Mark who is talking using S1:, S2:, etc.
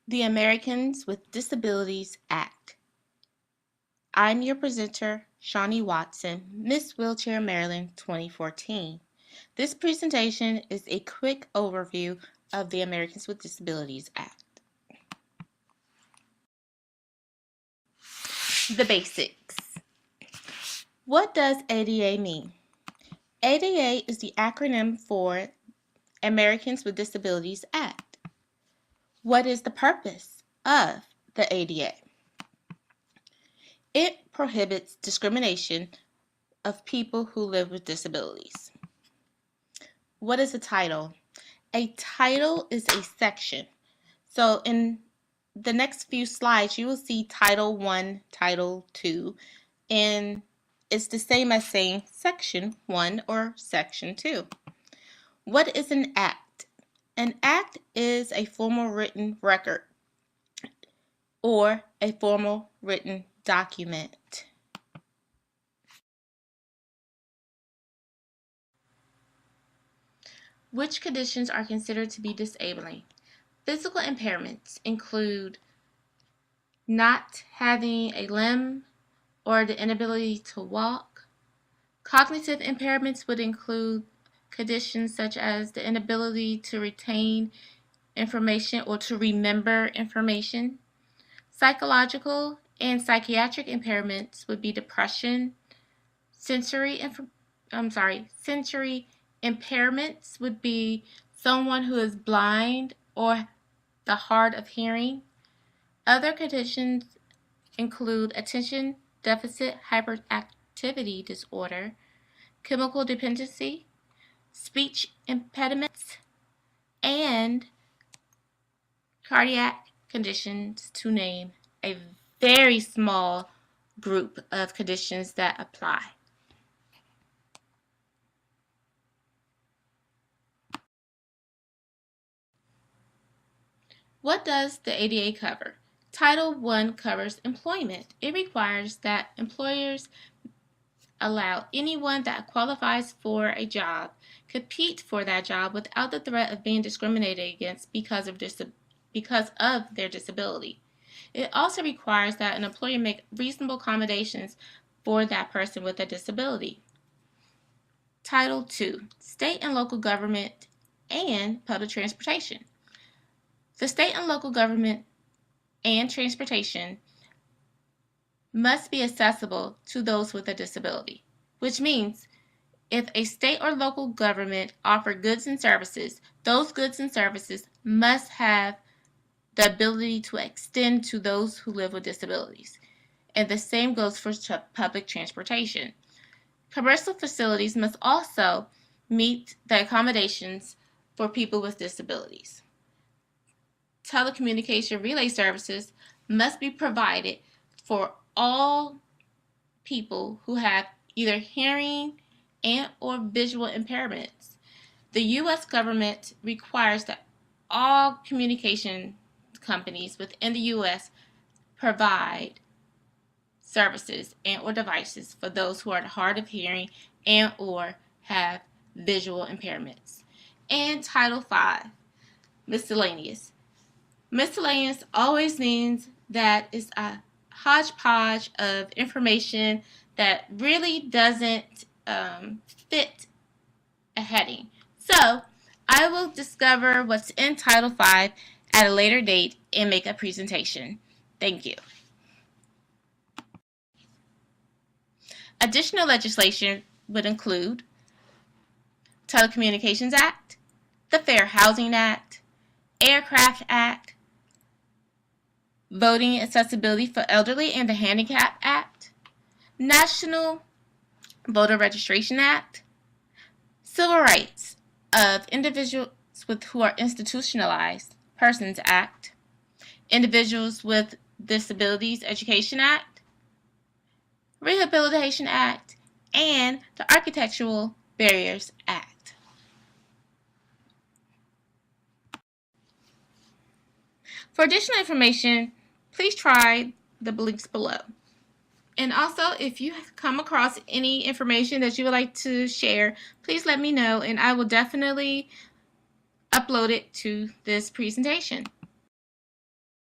S1: The Americans with Disabilities Act. I'm your presenter, Shawnee Watson, Miss Wheelchair Maryland 2014. This presentation is a quick overview of the Americans with Disabilities Act. The basics. What does ADA mean? ADA is the acronym for Americans with Disabilities Act. What is the purpose of the ADA? It prohibits discrimination of people who live with disabilities. What is a title? A title is a section. So in the next few slides, you will see Title 1, Title 2, and it's the same as saying Section 1 or Section 2. What is an act? An act is a formal written record or a formal written document. Which conditions are considered to be disabling? Physical impairments include not having a limb or the inability to walk. Cognitive impairments would include conditions such as the inability to retain information or to remember information. Psychological and psychiatric impairments would be depression. Sensory impairments would be someone who is blind or the hard of hearing. Other conditions include attention deficit hyperactivity disorder, chemical dependency, speech impediments, and cardiac conditions, to name a very small group of conditions that apply. What does the ADA cover? Title I covers employment. It requires that employers allow anyone that qualifies for a job compete for that job without the threat of being discriminated against because of their disability. It also requires that an employer make reasonable accommodations for that person with a disability. Title II, State and Local Government and Public Transportation. The state and local government and transportation must be accessible to those with a disability, which means if a state or local government offer goods and services, those goods and services must have the ability to extend to those who live with disabilities. And the same goes for public transportation. Commercial facilities must also meet the accommodations for people with disabilities. Telecommunication relay services must be provided for all people who have either hearing and or visual impairments. The U.S. government requires that all communication companies within the U.S. provide services and or devices for those who are hard of hearing and or have visual impairments. And Title V, miscellaneous. Miscellaneous always means that it's a hodgepodge of information that really doesn't fit a heading. So I will discover what's in Title V at a later date and make a presentation. Thank you. Additional legislation would include Telecommunications Act, the Fair Housing Act, Aircraft Act, Voting Accessibility for Elderly and the Handicap Act, National Voter Registration Act, Civil Rights of Individuals who are Institutionalized Persons Act, Individuals with Disabilities Education Act, Rehabilitation Act, and the Architectural Barriers Act. For additional information, please try the links below. And also, if you come across any information that you would like to share, please let me know and I will definitely upload it to this presentation.